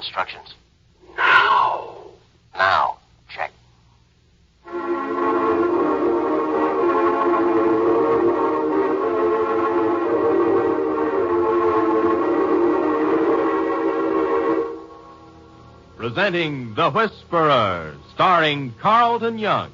instructions. Now. Now. Check. Presenting The Whisperer, starring Carlton Young.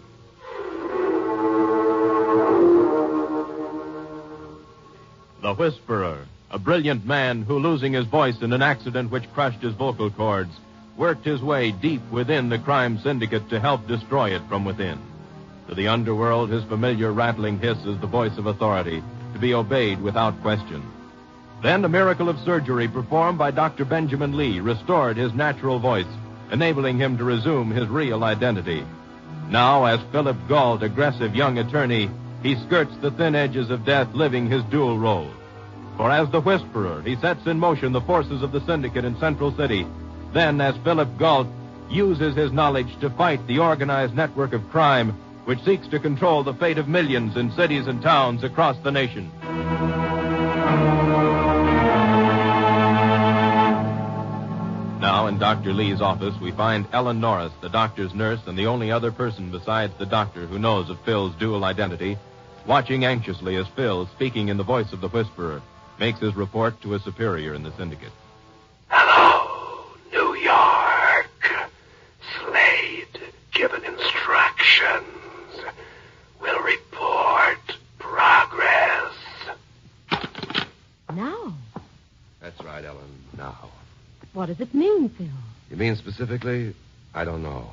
The Whisperer, a brilliant man who, losing his voice in an accident which crushed his vocal cords, worked his way deep within the crime syndicate to help destroy it from within. To the underworld, his familiar rattling hiss is the voice of authority, to be obeyed without question. Then a miracle of surgery performed by Dr. Benjamin Lee restored his natural voice, enabling him to resume his real identity. Now, as Philip Gault, aggressive young attorney, he skirts the thin edges of death, living his dual role. For as the Whisperer, he sets in motion the forces of the syndicate in Central City. Then, as Philip Gault, uses his knowledge to fight the organized network of crime which seeks to control the fate of millions in cities and towns across the nation. Now, in Dr. Lee's office, we find Ellen Norris, the doctor's nurse and the only other person besides the doctor who knows of Phil's dual identity, watching anxiously as Phil, speaking in the voice of the Whisperer, makes his report to a superior in the syndicate. Hello, New York. Slade, given instructions. Will report progress. Now? That's right, Ellen. Now. What does it mean, Phil? You mean specifically? I don't know.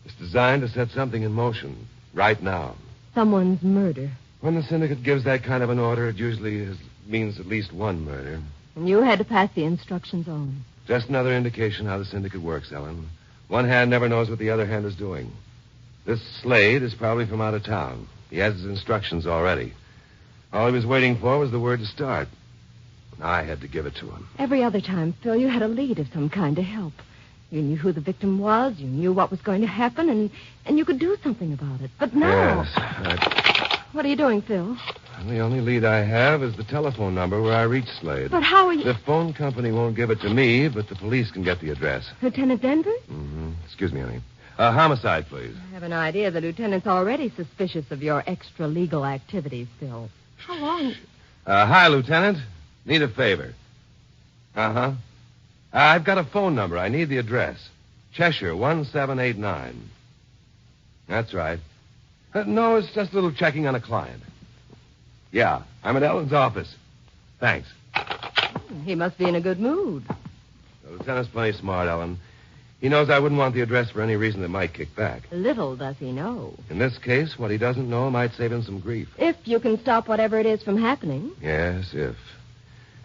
It's designed to set something in motion right now. Someone's murder. When the syndicate gives that kind of an order, it usually means at least one murder. And you had to pass the instructions on. Just another indication how the syndicate works, Ellen. One hand never knows what the other hand is doing. This Slade is probably from out of town. He has his instructions already. All he was waiting for was the word to start. I had to give it to him. Every other time, Phil, you had a lead of some kind to help. You knew who the victim was, you knew what was going to happen, and you could do something about it. But now... Yes. What are you doing, Phil? The only lead I have is the telephone number where I reached Slade. But how are you... The phone company won't give it to me, but the police can get the address. Lieutenant Denver? Mm-hmm. Excuse me, honey. Homicide, please. I have an idea the lieutenant's already suspicious of your extra-legal activities, Phil. How long... Hi, Lieutenant. Need a favor. Uh-huh. I've got a phone number. I need the address. Cheshire, 1789. That's right. No, it's just a little checking on a client. Yeah, I'm at Ellen's office. Thanks. He must be in a good mood. The lieutenant's plenty smart, Ellen. He knows I wouldn't want the address for any reason that might kick back. Little does he know. In this case, what he doesn't know might save him some grief. If you can stop whatever it is from happening. Yes, if.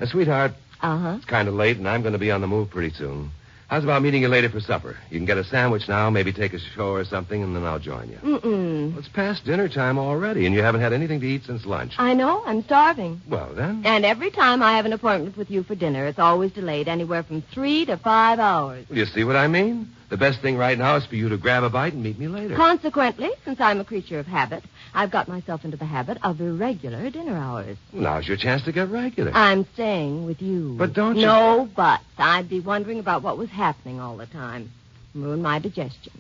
Sweetheart, Uh-huh. it's kind of late, and I'm going to be on the move pretty soon. How's about meeting you later for supper? You can get a sandwich now, maybe take a show or something, and then I'll join you. Mm-mm. Well, it's past dinner time already, and you haven't had anything to eat since lunch. I know. I'm starving. Well, then. And every time I have an appointment with you for dinner, it's always delayed anywhere from 3 to 5 hours. You see what I mean? The best thing right now is for you to grab a bite and meet me later. Consequently, since I'm a creature of habit, I've got myself into the habit of irregular dinner hours. Now's your chance to get regular. I'm staying with you. But don't you... No buts. I'd be wondering about what was happening all the time. Ruin my digestion.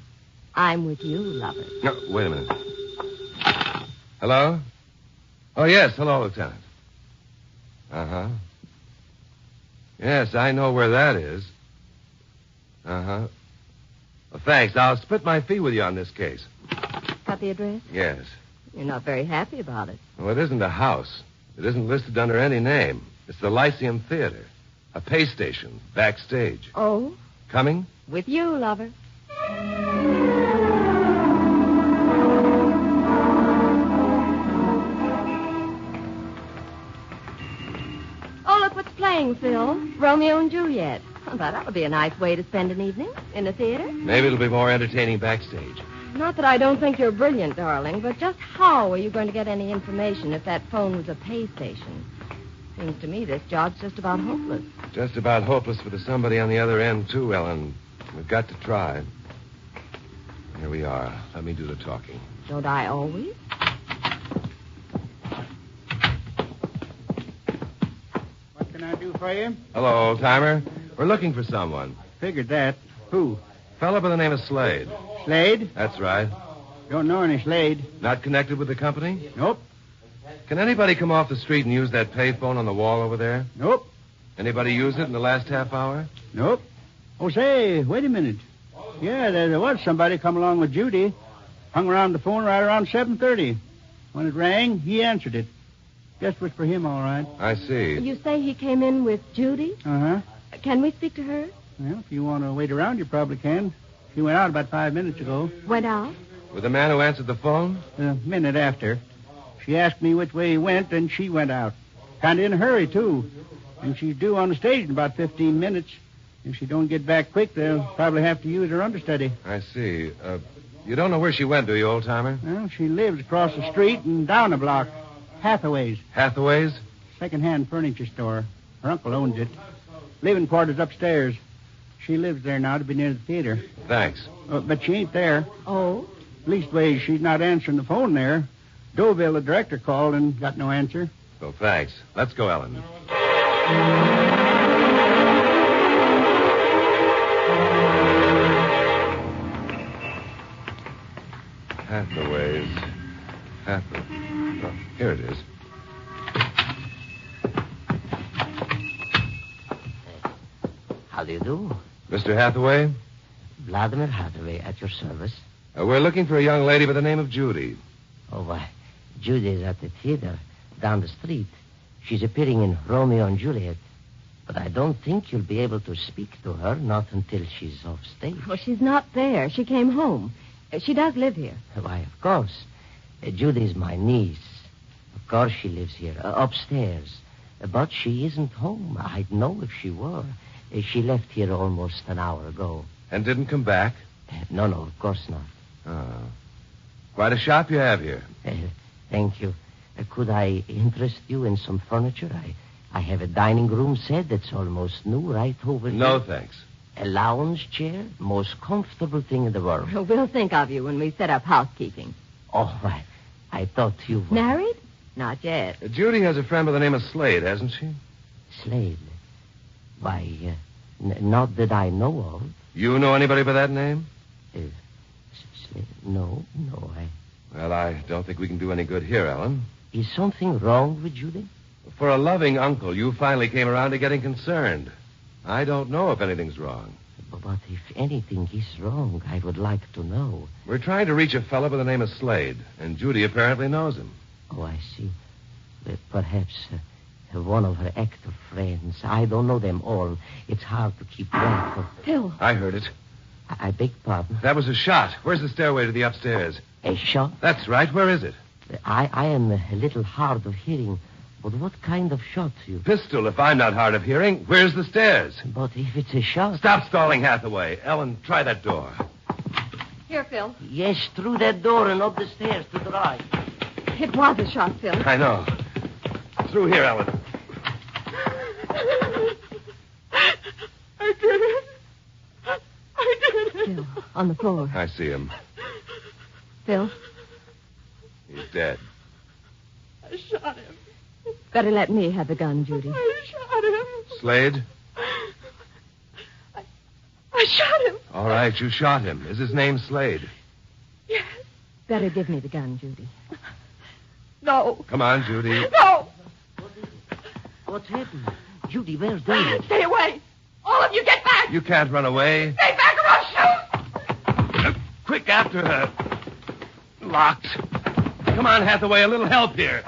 I'm with you, lover. No, wait a minute. Hello? Oh, yes. Hello, Lieutenant. Uh-huh. Yes, I know where that is. Uh-huh. Well, thanks. I'll split my fee with you on this case. Got the address? Yes. You're not very happy about it. Well, it isn't a house. It isn't listed under any name. It's the Lyceum Theater. A pay station. Backstage. Oh? Coming? With you, lover. Oh, look what's playing, Phil. Romeo and Juliet. Oh, that would be a nice way to spend an evening in the theater. Maybe it'll be more entertaining backstage. Not that I don't think you're brilliant, darling, but just how are you going to get any information if that phone was a pay station? Seems to me this job's just about hopeless. Just about hopeless for the somebody on the other end, too, Ellen. We've got to try. Here we are. Let me do the talking. Don't I always? What can I do for you? Hello, old-timer. We're looking for someone. figured that. Who? Fella by the name of Slade. Slade? That's right. Don't know any Slade. Not connected with the company? Nope. Can anybody come off the street and use that payphone on the wall over there? Nope. Anybody use it in the last half hour? Nope. Oh, say, wait a minute. Yeah, there was somebody come along with Judy. Hung around the phone right around 7:30. When it rang, he answered it. Guess was for him, all right. I see. You say he came in with Judy? Uh-huh. Can we speak to her? Well, if you want to wait around, you probably can. She went out about 5 minutes ago. Went out? With the man who answered the phone? A minute after. She asked me which way he went, and she went out. Kind of in a hurry, too. And she's due on the stage in about 15 minutes. If she don't get back quick, they'll probably have to use her understudy. I see. You don't know where she went, do you, old-timer? Well, she lives across the street and down a block. Hathaway's. Hathaway's? Second-hand furniture store. Her uncle owns it. Living quarters upstairs. She lives there now to be near the theater. Thanks. But she ain't there. Oh? Leastways, she's not answering the phone there. Deauville, the director, called and got no answer. So thanks. Let's go, Ellen. Hathaway's. Oh, here it is. How do you do? Mr. Hathaway? Vladimir Hathaway at your service. We're looking for a young lady by the name of Judy. Oh, why, Judy is at the theater down the street. She's appearing in Romeo and Juliet. But I don't think you'll be able to speak to her, not until she's off stage. Well, she's not there. She came home. She does live here. Why, of course. Judy's my niece. Of course she lives here, upstairs. But she isn't home. I'd know if she were. She left here almost an hour ago. And didn't come back? No, of course not. Oh. Quite a shop you have here. Thank you. Could I interest you in some furniture? I have a dining room set that's almost new right over here. No, thanks. A lounge chair, most comfortable thing in the world. We'll think of you when we set up housekeeping. Oh, I thought you were... Married? Not yet. Judy has a friend by the name of Slade, hasn't she? Slade? Why, not that I know of. You know anybody by that name? Slade? No, Well, I don't think we can do any good here, Ellen. Is something wrong with Judy? For a loving uncle, you finally came around to getting concerned. I don't know if anything's wrong. But if anything is wrong, I would like to know. We're trying to reach a fellow by the name of Slade, and Judy apparently knows him. Oh, I see. Perhaps one of her actor friends. I don't know them all. It's hard to keep track of. Phil. I heard it. I beg pardon? That was a shot. Where's the stairway to the upstairs? A shot? That's right. Where is it? I am a little hard of hearing. But what kind of shot, you? Pistol, if I'm not hard of hearing. Where's the stairs? But if it's a shot... Stop stalling, Hathaway. Ellen, try that door. Here, Phil. Yes, through that door and up the stairs to the right. It was a shot, Phil. I know. Through here, Ellen. I did it. Phil, on the floor. I see him. Phil, He's dead. I shot him. better let me have the gun, Judy. I shot him. Slade? I shot him. All right, you shot him. Is his name Slade? Yes. Better give me the gun, Judy. No. Come on, Judy. No. What's happened? Judy, where's David? Stay away. All of you get back. You can't run away. Stay back or I'll shoot. Quick, after her. Locked. Come on, Hathaway, a little help here.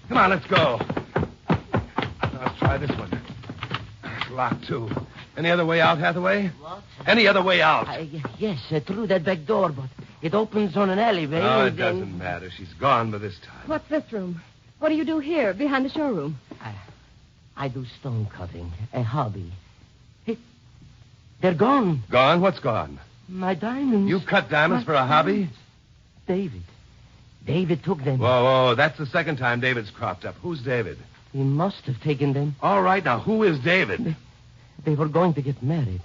Come on, let's go. Now, let's try this one. It's locked, too. Any other way out, Hathaway? What? Any other way out? Yes, through that back door, but it opens on an alleyway. No, it and then- doesn't matter. She's gone by this time. What's this room? What do you do here, behind the showroom? I do stone cutting, a hobby. Hey, they're gone. Gone? What's gone? My diamonds. You cut diamonds for a hobby? David took them. Whoa, that's the second time David's cropped up. Who's David? He must have taken them. All right, now, who is David? They were going to get married.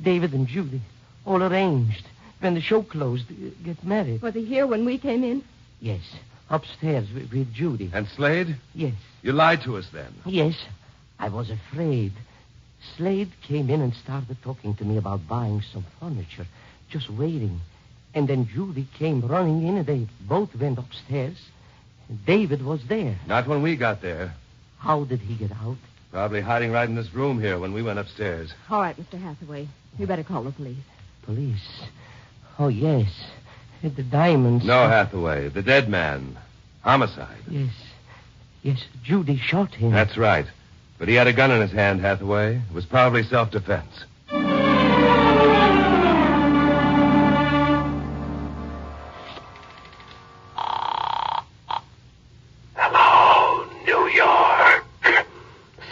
David and Judy. All arranged. When the show closed, get married. Was he here when we came in? Yes. Upstairs with Judy. And Slade? Yes. You lied to us then. Yes. I was afraid. Slade came in and started talking to me about buying some furniture, just waiting. And then Judy came running in, and they both went upstairs. And David was there. Not when we got there. How did he get out? Probably hiding right in this room here when we went upstairs. All right, Mr. Hathaway. You better call the police. Police? Oh, yes. The diamonds. No, Hathaway. The dead man. Homicide. Yes. Yes, Judy shot him. That's right. But he had a gun in his hand, Hathaway. It was probably self-defense. Hello, New York.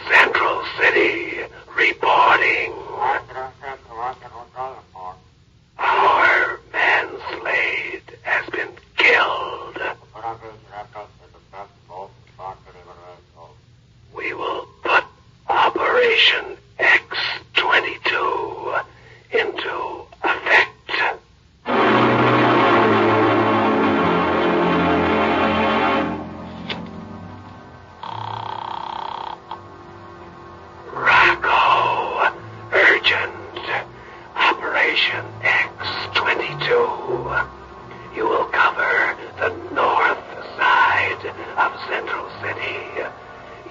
Central City reporting. Our man Slade has been killed. We will put Operation X-22 into effect. Rocco, urgent. Operation X-22. You will cover the north side of Central City.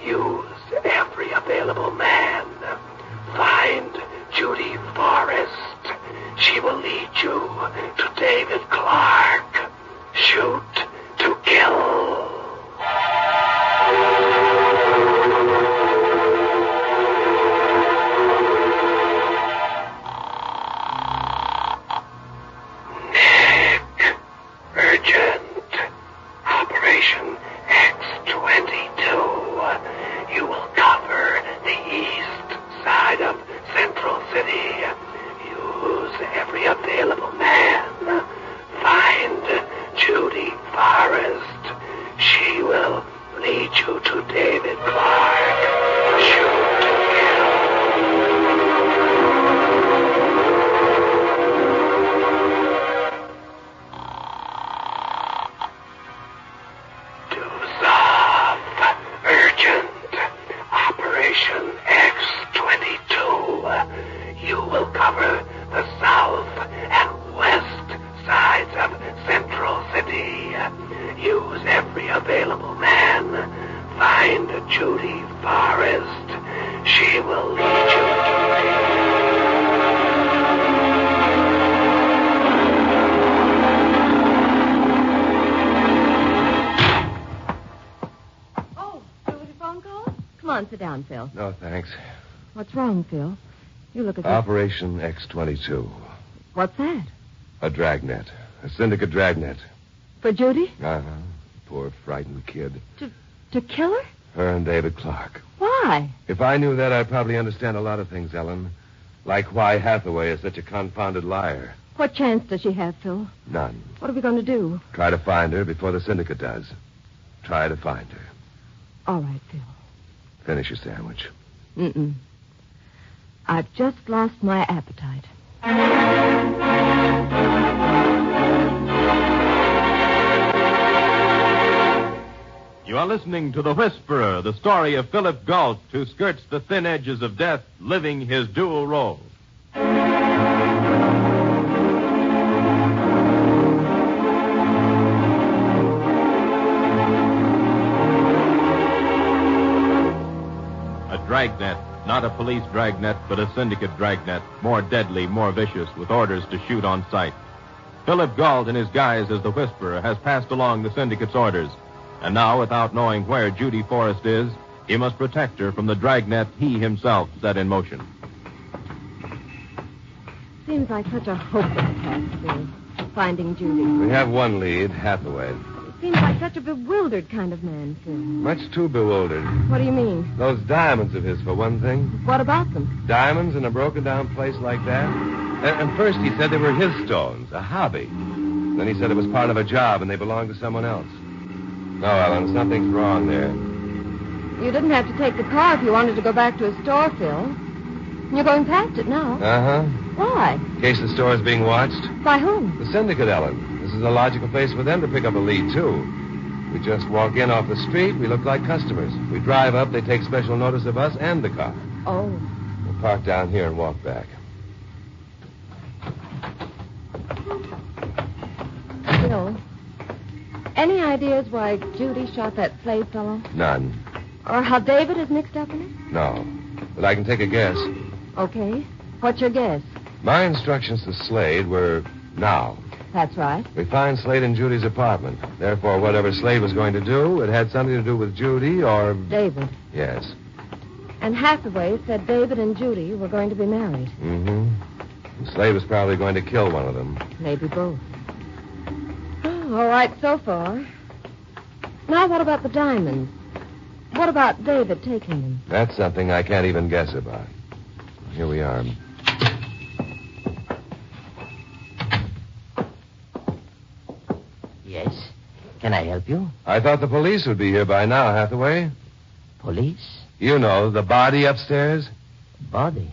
Use every available man. Find Judy Forrest. She will lead you to David Clark. Shoot to kill. Nick, urgent. Operation X-22. You will cover the east side of Central City. Use every available man. Find Judy Forrest. She will lead you to David Clark. Shoot to kill. Dusov, urgent. Operation X-22. You will cover the south and west sides of Central City. Use every available man. Find Judy Forrest. She will lead you to Oh, there was a phone call? Come on, sit down, Phil. No, thanks. What's wrong, Phil? You look as if... Operation X-22. What's that? A dragnet. A syndicate dragnet. For Judy? Uh-huh. Poor frightened kid. To kill her? Her and David Clark. Why? If I knew that, I'd probably understand a lot of things, Ellen. Like why Hathaway is such a confounded liar. What chance does she have, Phil? None. What are we going to do? Try to find her before the syndicate does. Try to find her. All right, Phil. Finish your sandwich. Mm-mm. I've just lost my appetite. You are listening to The Whisperer, the story of Philip Galt, who skirts the thin edges of death, living his dual role. A dragnet, not a police dragnet, but a syndicate dragnet, more deadly, more vicious, with orders to shoot on sight. Philip Galt, in his guise as the Whisperer, has passed along the syndicate's orders. And now, without knowing where Judy Forrest is, he must protect her from the dragnet he himself set in motion. Seems like such a hopeless task, Phil. Finding Judy. We have one lead, Hathaway. Seems like such a bewildered kind of man, Phil. Much too bewildered. What do you mean? Those diamonds of his, for one thing. What about them? Diamonds in a broken-down place like that? And first he said they were his stones, a hobby. Then he said it was part of a job and they belonged to someone else. No, Ellen, something's wrong there. You didn't have to take the car if you wanted to go back to a store, Phil. You're going past it now. Uh-huh. Why? In case the store is being watched. By whom? The syndicate, Ellen. This is a logical place for them to pick up a lead, too. We just walk in off the street, we look like customers. We drive up, they take special notice of us and the car. Oh. park down here and walk back. Phil, any ideas why Judy shot that Slade fellow? None. Or how David is mixed up in it? No. But I can take a guess. Okay. What's your guess? My instructions to Slade were now. That's right. We find Slade in Judy's apartment. Therefore, whatever Slade was going to do, it had something to do with Judy or... David. Yes. And Hathaway said David and Judy were going to be married. Mm-hmm. And Slade was probably going to kill one of them. Maybe both. Oh, all right so far. Now, what about the diamonds? What about David taking them? That's something I can't even guess about. Here we are. Yes. Can I help you? I thought the police would be here by now, Hathaway. Police? You know, the body upstairs. Body?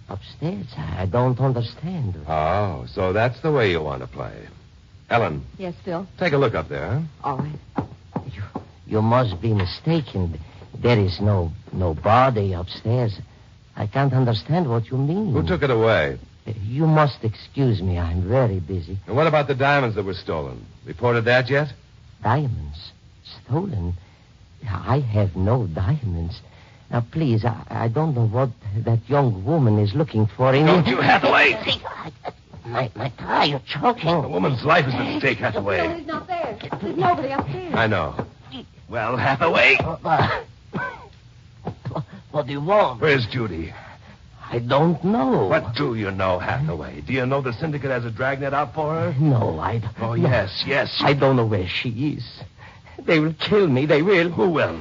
Upstairs? I don't understand. Oh, so that's the way you want to play. Ellen, Yes, Phil. take a look up there, huh? All right. You must be mistaken. There is no body upstairs. I can't understand what you mean. Who took it away? You must excuse me. I'm very busy. And what about the diamonds that were stolen? Reported that yet? Diamonds? Stolen? I have no diamonds. Now, please, I don't know what that young woman is looking for in... Don't you, Hathaway? My thigh, you're choking. A woman's life is at stake, Phil, Hathaway. he's not there. There's nobody upstairs. I know. Well, Hathaway, What do you want? where's Judy? I don't know. What do you know, Hathaway? Do you know the syndicate has a dragnet out for her? No, I don't. Oh, no. yes. I don't know where she is. They will kill me. They will. Who will?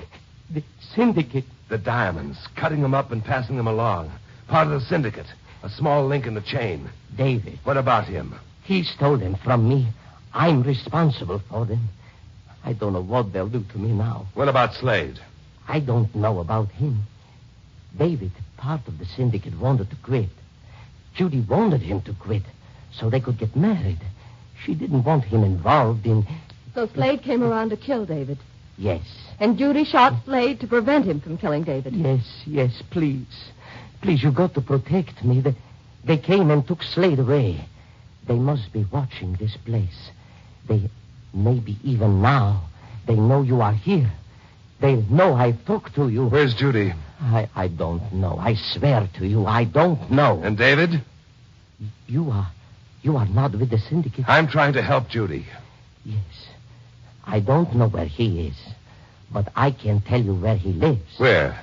The syndicate. The diamonds, cutting them up and passing them along. Part of the syndicate. A small link in the chain. David. What about him? He stole them from me. I'm responsible for them. I don't know what they'll do to me now. What about Slade? I don't know about him. David, part of the syndicate, wanted to quit. Judy wanted him to quit so they could get married. She didn't want him involved in... So Slade came around to kill David. Yes. And Judy shot Slade to prevent him from killing David. Yes, please. Please, you got to protect me. They came and took Slade away. They must be watching this place. Maybe even now, they know you are here. They know I talked to you. Where's Judy? I don't know. I swear to you, I don't know. And David? You are not with the syndicate? I'm trying to help Judy. Yes. I don't know where he is, but I can tell you where he lives. Where?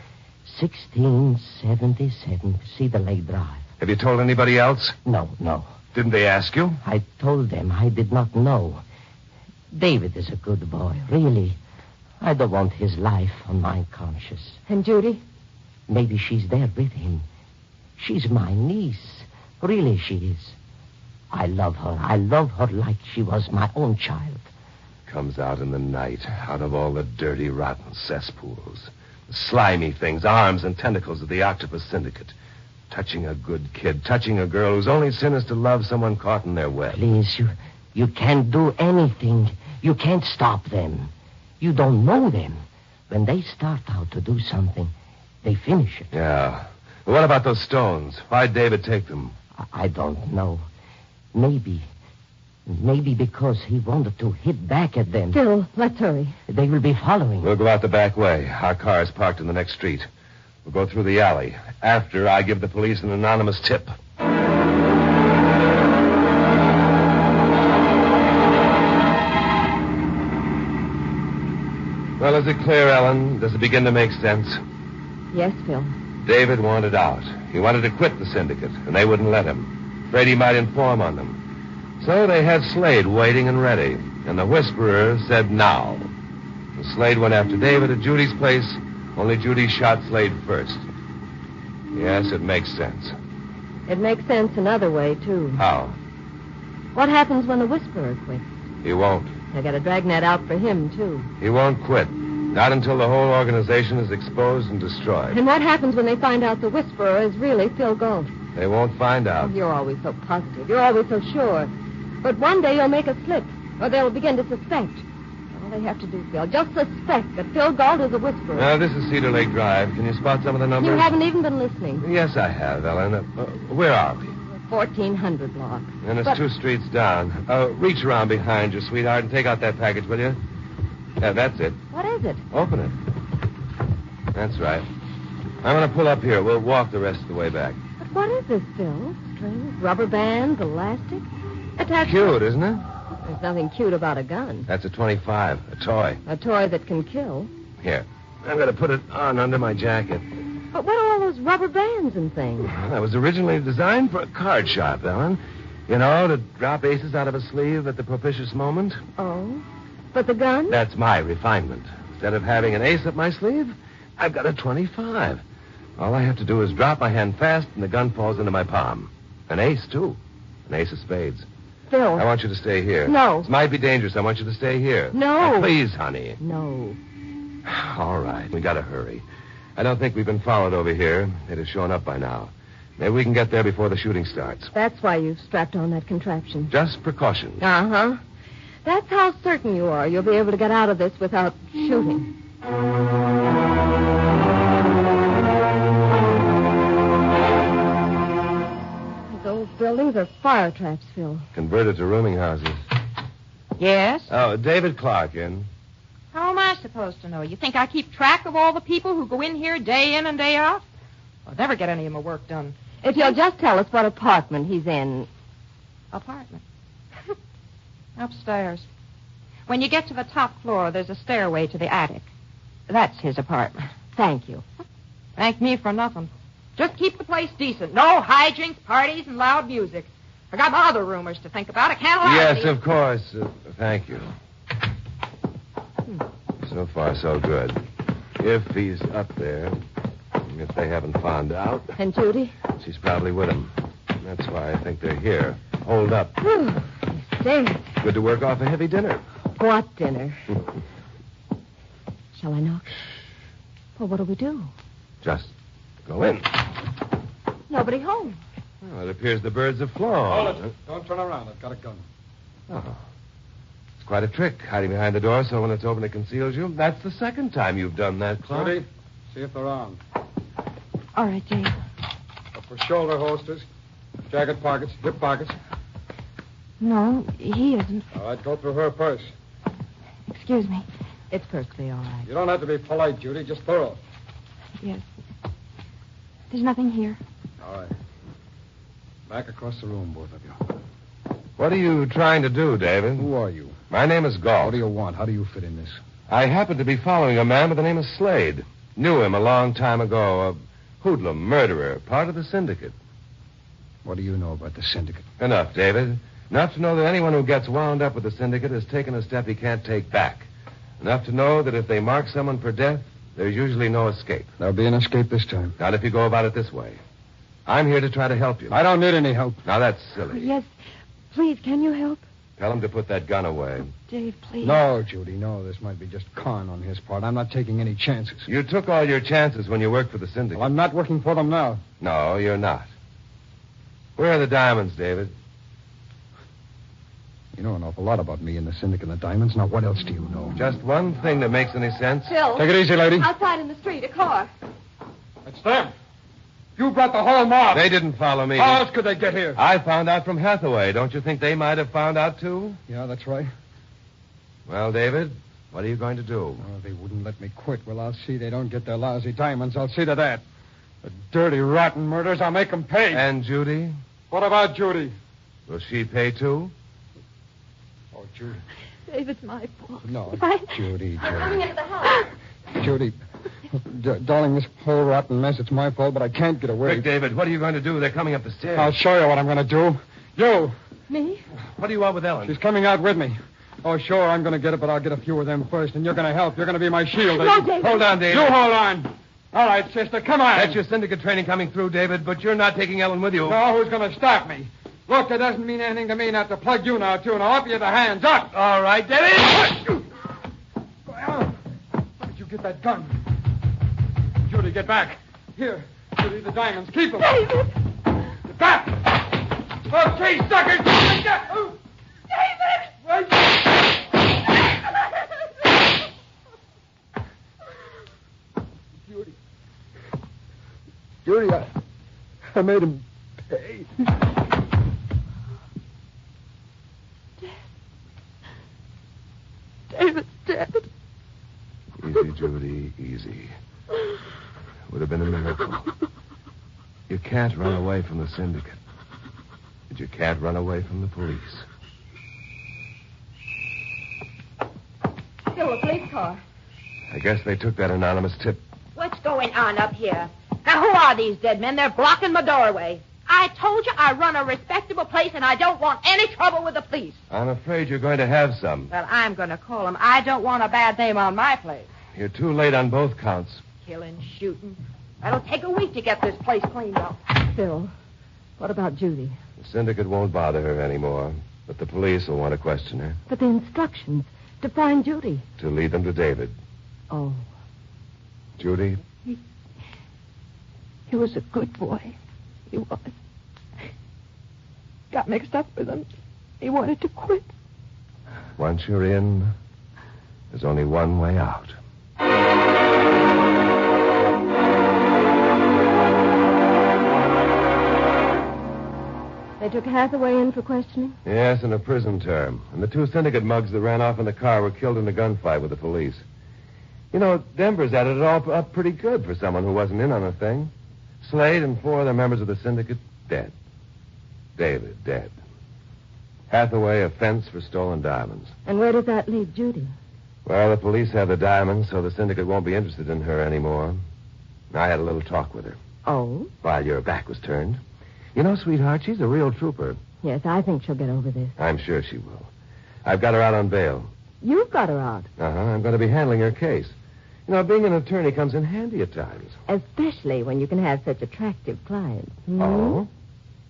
1677 Cedar Lake Drive. Have you told anybody else? No. Didn't they ask you? I told them I did not know. David is a good boy, really. I don't want his life on my conscience. And Judy? Maybe she's there with him. She's my niece. Really, she is. I love her. I love her like she was my own child. Comes out in the night, out of all the dirty, rotten cesspools. The slimy things, arms and tentacles of the Octopus Syndicate. Touching a good kid, touching a girl whose only sin is to love someone caught in their web. Please, you can't do anything. You can't stop them. You don't know them. When they start out to do something, they finish it. Yeah. Well, what about those stones? Why'd David take them? I don't know. Maybe because he wanted to hit back at them. Phil, let's hurry. They will be following. We'll go out the back way. Our car is parked in the next street. We'll go through the alley. After I give the police an anonymous tip. Well, is it clear, Ellen? Does it begin to make sense? Yes, Phil. David wanted out. He wanted to quit the syndicate, and they wouldn't let him. Afraid he might inform on them. So they had Slade waiting and ready, and the Whisperer said now. And Slade went after David at Judy's place, only Judy shot Slade first. Yes, it makes sense. It makes sense another way, too. How? What happens when the Whisperer quits? He won't. They got a dragnet out for him, too. He won't quit. Not until the whole organization is exposed and destroyed. And what happens when they find out the Whisperer is really Phil Galt? They won't find out. You're always so positive. You're always so sure. But one day you'll make a slip, or they'll begin to suspect. Oh, All they have to do, Phil, just suspect that Phil Galt is a whisperer. Now, this is Cedar Lake Drive. Can you spot some of the numbers? You haven't even been listening. Yes, I have, Ellen. Where are we? 1400 block. And it's But- 2 streets down. Reach around behind you, sweetheart, and take out that package, will you? Yeah, that's it. What is it? Open it. That's right. I'm going to pull up here. We'll walk the rest of the way back. But what is this, Phil? Strings, rubber bands, elastic? Attached. Cute, isn't it? There's nothing cute about a gun. That's a 25, a toy. A toy that can kill. Here. I'm going to put it on under my jacket. But what are all those rubber bands and things? Well, that was originally designed for a card shop, Ellen. You know, to drop aces out of a sleeve at the propitious moment. Oh? But the gun? That's my refinement. Instead of having an ace up my sleeve, I've got a 25. All I have to do is drop my hand fast, and the gun falls into my palm. An ace, too. An ace of spades. Phil. I want you to stay here. No. This might be dangerous. I want you to stay here. No. Now, please, honey. No. All right. We got to hurry. I don't think we've been followed over here. They'd have shown up by now. Maybe we can get there before the shooting starts. That's why you've strapped on that contraption. Just precaution. Uh-huh. That's how certain you are you'll be able to get out of this without shooting. These old buildings are fire traps, Phil. Converted to rooming houses. Yes? Oh, David Clark in. How am I supposed to know? You think I keep track of all the people who go in here day in and day out? I'll never get any of my work done. If you'll just tell us what apartment he's in. Apartment. Upstairs. When you get to the top floor, there's a stairway to the attic. That's his apartment. Thank you. Thank me for nothing. Just keep the place decent. No hijinks, parties, and loud music. I got my other rumors to think about. I can't allow Yes, these. of course. Thank you. So far, so good. If he's up there, if they haven't found out, And Judy? she's probably with him. That's why I think they're here. Hold up. Stay. Good to work off a heavy dinner. What dinner? Shall I knock? Well, what'll we do? Just go in. Nobody home. Well, it appears the birds have flown. Hold it. Don't turn around. I've got a gun. Oh. It's quite a trick, hiding behind the door so when it's open it conceals you. That's the second time you've done that, Clark. Judy, see if they're armed. All right, Jane. Look for shoulder holsters, jacket pockets, hip pockets. No, he isn't. All right, go through her purse. Excuse me. It's perfectly all right. You don't have to be polite, Judy, just thorough. Yes. There's nothing here. All right. Back across the room, both of you. What are you trying to do, David? Who are you? My name is Galt. What do you want? How do you fit in this? I happen to be following a man by the name of Slade. Knew him a long time ago. A hoodlum, murderer, part of the syndicate. What do you know about the syndicate? Enough, David. Enough to know that anyone who gets wound up with the syndicate has taken a step he can't take back. Enough to know that if they mark someone for death, there's usually no escape. There'll be an escape this time. Not if you go about it this way. I'm here to try to help you. I don't need any help. Now, that's silly. Yes. Please, can you help? Tell him to put that gun away. Dave, please. No, Judy, no. This might be just con on his part. I'm not taking any chances. You took all your chances when you worked for the syndicate. Well, I'm not working for them now. No, you're not. Where are the diamonds, David? You know an awful lot about me and the syndicate and the diamonds. Now, what else do you know? Just one thing that makes any sense. Phil. Take it easy, lady. Outside in the street, a car. It's them. You brought the whole mob. They didn't follow me. How else could they get here? I found out from Hathaway. Don't you think they might have found out, too? Yeah, that's right. Well, David, what are you going to do? Oh, they wouldn't let me quit. Well, I'll see they don't get their lousy diamonds. I'll see to that. The dirty, rotten murders, I'll make them pay. And Judy? What about Judy? Will she pay, too? Oh, Judy. Dave, it's my fault. No, I- Judy, I'm coming into the house. Judy. Darling, this whole rotten mess, it's my fault, but I can't get away. Quick, David, what are you going to do? They're coming up the stairs. I'll show you what I'm going to do. You. Me? What do you want with Ellen? She's coming out with me. Oh, sure, I'm going to get it, but I'll get a few of them first, and you're going to help. You're going to be my shield. No, David. Hold on, David. You hold on. All right, sister, come on. That's your syndicate training coming through, David, but you're not taking Ellen with you. No, who's going to stop me? Look, it doesn't mean anything to me not to plug you now, too. Now, up you the hands. Up. All right, David. Well, where did you get that gun? Judy, get back. Here, Judy, the diamonds. Keep them. David! Get back. Okay, suckers. Get back. David! Right. Judy. Judy, I made him pay. David's dead. Easy, Judy, easy. Would have been a miracle. You can't run away from the syndicate. And you can't run away from the police. Still a police car. I guess they took that anonymous tip. What's going on up here? Now, who are these dead men? They're blocking my doorway. I told you I run a respectable place, and I don't want any trouble with the police. I'm afraid you're going to have some. Well, I'm going to call them. I don't want a bad name on my place. You're too late on both counts. Killing, shooting. It'll take a week to get this place cleaned up. Phil, what about Judy? The syndicate won't bother her anymore, but the police will want to question her. But the instructions to find Judy. To lead them to David. Oh. Judy? He was a good boy. He was. Got mixed up with him. He wanted to quit. Once you're in, there's only one way out. They took Hathaway in for questioning? Yes, in a prison term. And the two syndicate mugs that ran off in the car were killed in a gunfight with the police. You know, Denver's added it all up pretty good for someone who wasn't in on the thing. Slade and 4 other members of the syndicate dead. David dead. Hathaway a fence for stolen diamonds. And where does that leave Judy? Well, the police have the diamonds, so the syndicate won't be interested in her anymore. I had a little talk with her. Oh? While your back was turned. You know, sweetheart, she's a real trooper. Yes, I think she'll get over this. I'm sure she will. I've got her out on bail. You've got her out. Uh-huh. I'm going to be handling her case. You know, being an attorney comes in handy at times. Especially when you can have such attractive clients. Hmm? Oh?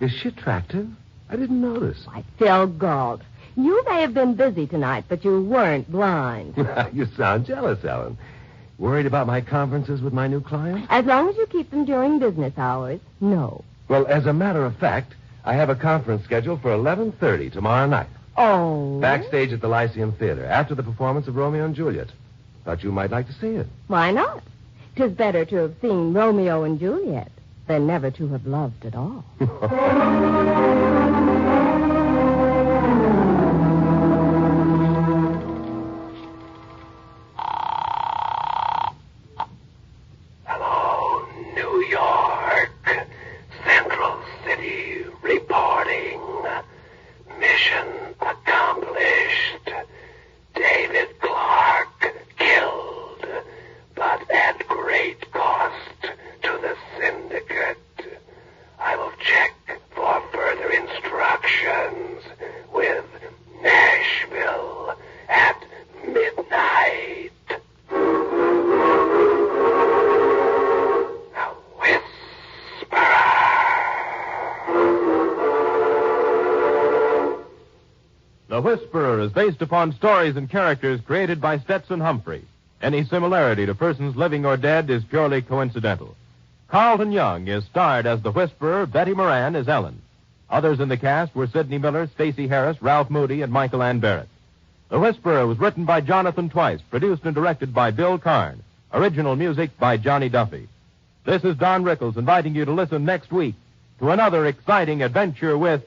Is she attractive? I didn't notice. Why, Phil Gault, you may have been busy tonight, but you weren't blind. You sound jealous, Ellen. Worried about my conferences with my new clients? As long as you keep them during business hours, no. Well, as a matter of fact, I have a conference scheduled for 11:30 tomorrow night. Oh? Backstage at the Lyceum Theater, after the performance of Romeo and Juliet. Thought you might like to see it. Why not? 'Tis better to have seen Romeo and Juliet than never to have loved at all. Hello, New York. Central City reporting. Mission accomplished. David Clark killed, but at great cost to the syndicate. I will check for further instructions with Nashville at midnight. A Whisperer. The Whisperer is based upon stories and characters created by Stetson Humphrey. Any similarity to persons living or dead is purely coincidental. Carlton Young is starred as the Whisperer. Betty Moran is Ellen. Others in the cast were Sidney Miller, Stacey Harris, Ralph Moody, and Michael Ann Barrett. The Whisperer was written by Jonathan Twice, produced and directed by Bill Karn. Original music by Johnny Duffy. This is Don Rickles inviting you to listen next week to another exciting adventure with